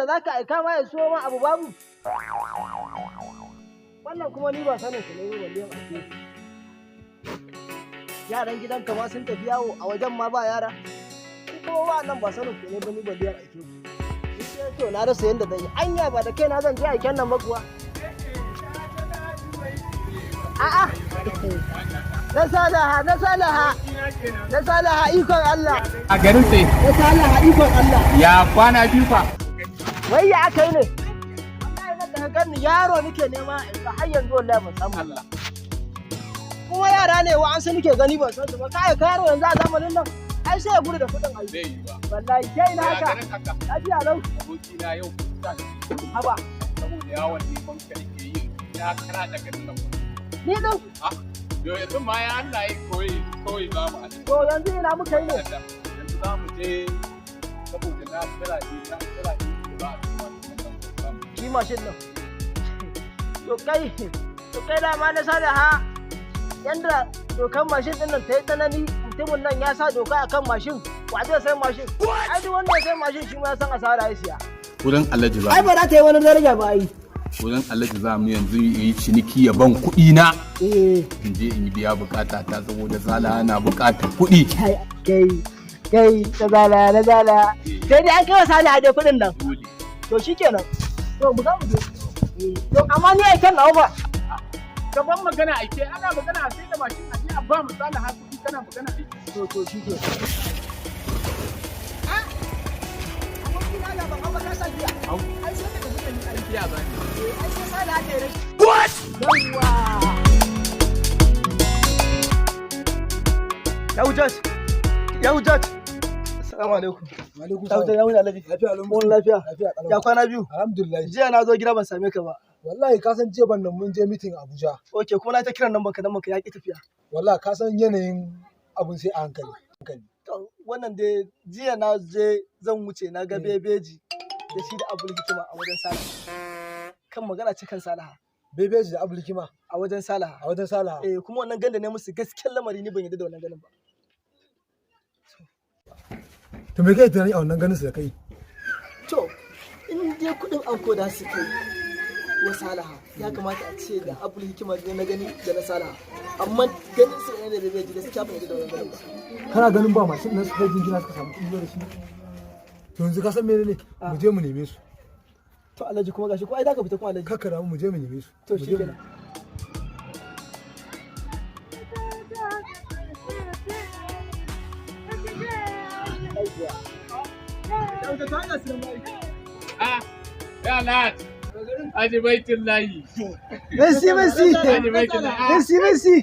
za ka aika ma ya so ma abu babu. Wannan kuma ni ba sanin su ne balle a ce. Yaran gidanka ma sun tafi yawo a wajen ma ba yara. Kuma wannan ba sanin su ne ba ni balle a aike. To na rasa yanda zan yi. Anya ba da kaina zan je aiken nan ba kuwa. A'a. Na salaha ikon Allah. A garin sai. Na salaha ikon Allah. Ya kwana biyu fa. Wai ya aka yi ne? Wallahi na daga ganin yaro nake nema ka har yanzu wallahi ban samu Allah. Kuma yara ne wa an san nake gani ban san su ba. Kai yaro yanzu a zamanin nan ai sai ya gudu da kudin aiki. Zai yi ba. Wallahi kai na haka. Lafiya lau. Aboki na yau kusa. Haba. Saboda yawon neman ka ke yi ya kara da garin nan. Ni din. Yo yanzu ma ya Allah ya koyi za mu haɗu. To yanzu ina muka yi ne. Yanzu za mu je saboda na kira ba a Shi mashin nan. To kai dama na salaha yanda dokan mashin din nan ta yi tsanani mutumin nan ya sa doka akan mashin wa zai sai mashin. Ai duk wanda ya sai mashin shi ma ya san asara ya siya. Wurin Alhaji za Ai ba za ta yi wani daraja ba ai. Wurin Alhaji za mu yanzu yi ciniki ya ban kuɗi na. In je in yi biya bukata ta saboda Salaha na bukatar kuɗi. Kai ta zala na zala. Sai dai an kai wa Salaha da kuɗin nan. To shikenan. To mu za mu je. To amma ni ai kan nawa ba. Gaban magana aike ana magana sai da mashin a je a ba mu Salaha kuɗi kana magana aike. To shikenan. Ai sai ka tafi da ni aiki. Ya bani. Ai sai Salaha ta yi rashi. What? Yawwa. Yawujat. Assalamu alaikum. Wa alaikum Yawujat salam. ya wuni Alhaji. Lafiya alhamdulillah. Mun lafiya. Lafiya kalau. Ya kwana biyu. Alhamdulillah. Jiya na zo gida ban same ka ba. Wallahi ka san jiya ban nan mun je meeting a Abuja. Oke kuma na ta kiran nan baka ya ki tafiya. Wallahi ka san yanayin abun sai a hankali. To wannan dai jiya na je zan wuce na ga bebeji da shi da Abul Hikima a wajen Salaha. Kan magana ce kan Salaha. Bebeji da Abul Hikima A wajen Salaha. a wajen Salaha. Kuma wannan ganda ne musu gaskiyar lamari ni ban yarda da wannan ganin ba. To me kai tunani a wannan ganin su da kai? To in dai kuɗin anko da su kai wa Salaha ya kamata a ce da Abul Hikima ne na gani da na Salaha. Amma ganin su ne da bebeji gaskiya ban yarda da wannan ganin ba. Kana ganin ba mashin nan su kai jingina suka samu kuɗi da shi. To yanzu ka san menene? Mu je mu neme su. To Alhaji kuma gashi ko ai zaka fita kuma Alhaji. Kakka da mu je mu neme su. To shi kenan. Ya Lat. Aji baitin layi. Messi. Aji baitin layi. Messi.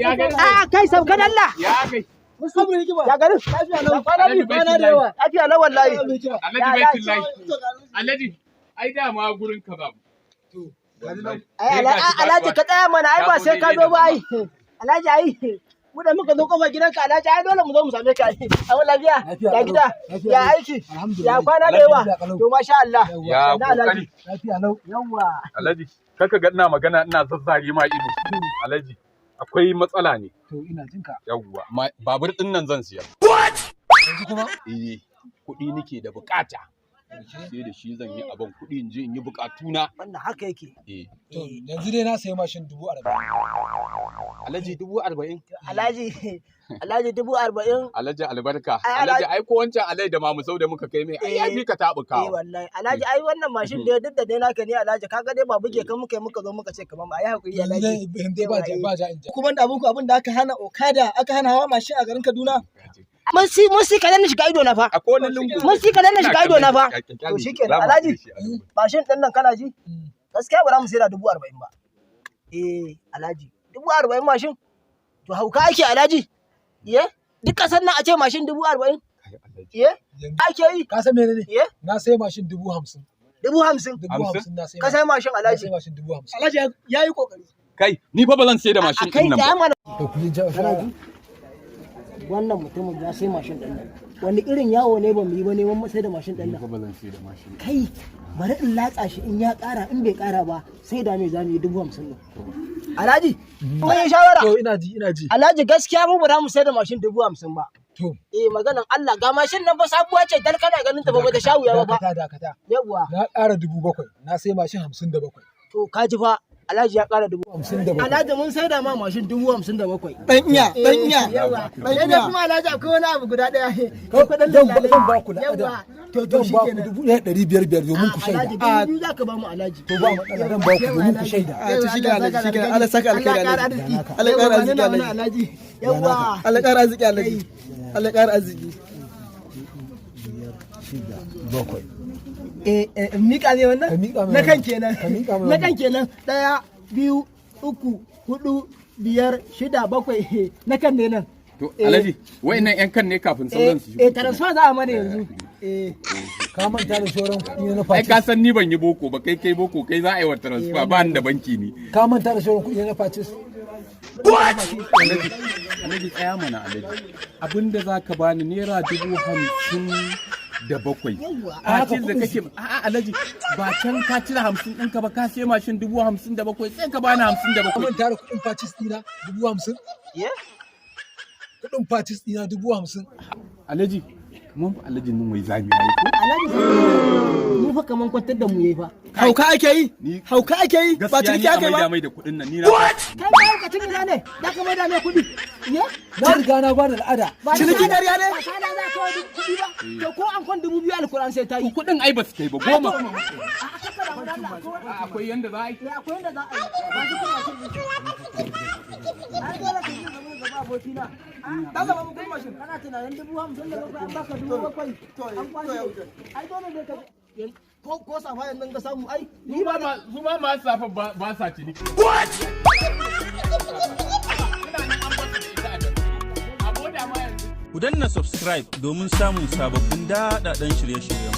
Ya gani. Kai saukan Allah. Ya kai. Abul Hikima. Ya garin. Lafiya lau. Kwana da yawa. Lafiya lau wallahi. Alhaji baitin layi. Alhaji ai dama gurin ka babu. Alhaji ka tsaya mana ai ba sai ka zo ba ai. Alhaji ai. Mu da muka zo kofar gidanka Alhaji ai dole mu zo mu same ka ai. Amma lafiya. Ya gida. Ya aiki. Ya kwana da yawa. To masha Allah. Ya kokari. Lafiya lau. Yawa. Alhaji kaka ga ina magana ina zazzare ma ido. Alhaji akwai matsala ne. To ina jinka. Yawwa babur din nan zan siya. Yanzu kuma Kuɗi nake da bukata. Sai da shi zan yi abin kuɗi in je in yi bukatuna. Wannan haka yake. to yanzu dai na sayi mashin 40,000. Alhaji 40,000. Alhaji 40,000. Alhaji albarka. Ai, Alhaji ai ko wancan alai da mamu sau da muka kai mai ai ya fi ka taɓuka. Wallahi Alhaji ai wannan mashin da duk da dai naka ne Alhaji kaga dai ba buge kan muka zo muka ce kamar ai hakuri Alhaji. Yanzu ba ja in ja. Kuma da abin da aka hana Okada aka hana hawa mashin a garin Kaduna. Mun si kadan na shiga ido na fa. Akwai wani lungu. Mun si kadan na shiga ido na fa. To shikenan Alhaji. Mashin din nan kana ji? Gaskiya ba za mu sayar da 40,000 ba. Alhaji 40,000 mashin. To hauka ake Alhaji. Duk kasan nan a ce mashin 40,000. Ake yi. Ka san menene? Na sayi mashin 50,000. 50,000. 50,000 na sayi. Ka sai mashin Alhaji. Na sayi mashin 50,000. Alhaji yayi kokari. Kai ni fa ba zan sai da mashin din nan ba. To ku yi ja. Wannan mutumin ya sai mashin ɗin nan. Wani irin yawo ne ba mu yi ba neman sai da mashin ɗin nan. Ba zan sai da mashin. Kai bari in latsa shi in ya ƙara in bai ƙara ba sai da me za mu yi 50,000 ɗin. Alhaji, mun yi shawara. To ina ji. Alhaji gaskiya mu ba za mu sai da mashin 50,000 ba. To. Maganan Allah ga mashin nan fa sabuwa ce dan kana ganin ta ba ta sha wuya ba. Dakata. Yawwa. Na ƙara 7,000. Na sai mashin 57. To ka ji fa Alhaji ya ƙara 57. Alhaji mun sai da ma mashin 57,000. Ɗanya. Yawa. Sai da kuma Alhaji akwai wani abu guda ɗaya. Ko kuɗin lalale. Zan ba ku Yawa. To shi kenan. 1,500 domin ku shaida. Alhaji za ka ba mu Alhaji. To ba matsala zan ba ku domin ku shaida. To shi kenan Alhaji, shi kenan. Allah saka alkhairi Alhaji. Allah ƙara arziki Alhaji. Yawa. Allah ƙara arziki Alhaji. Allah ƙara arziki. 7. Mika ne wannan? Na kan kenan. Na kan kenan. 1, 2, 3, 4, 5, 6, 7. Na kan ne nan. To Alhaji, wayannan yan kan ne kafin sauran su. Transfer za a mana yanzu. Ka manta da sauran kuɗi na fatis. Ai ka san ni ban yi boko ba, kai boko, kai za a yi wa transfer ba ni da banki ni. Ka manta da sauran kuɗi na fatis. Alhaji tsaya mana Alhaji. Abinda za ka bani naira 57,000. Fatis da kake a'a Alhaji ba can ka cire 50 ɗinka ba ka sai mashin 57,000 sai ka bani 57. Ka manta da kuɗin fatis ɗina 50,000. Kuɗin fatis ɗina 50,000. Alhaji, mun Alhaji nun wai zami yayi ko? Alhaji mu fa kaman kwantar da mu yayi fa. Hauka ake yi? Hauka ake yi? Ba ciniki ake ba? Gaskiya mai da kuɗin nan ni na. Kai ba ka cin ina ne? Da ka mai da mai kuɗi. Na riga na ba da al'ada. Ciniki ƙarya ne? Ba kana za ka wani kuɗi ba. To ko an kwan 2,000 alkuran sai ta yi. Kuɗin ai ba su kai ba goma. Akwai Akwai yanda za a yi. Akwai yanda za a yi. Ba shi kuma shi. Ai dole ka yi zaman gaba abokina. Dan gaba mun kuma shin. Kana tunanin 57,000 an baka 7,000. An kwashe. Ai dole ne ka ko safa yanzu ka samu ai Su ma masu safa ba sa ciniki. Ku danna subscribe domin samun sababbin daɗaɗɗen shirye-shiryen.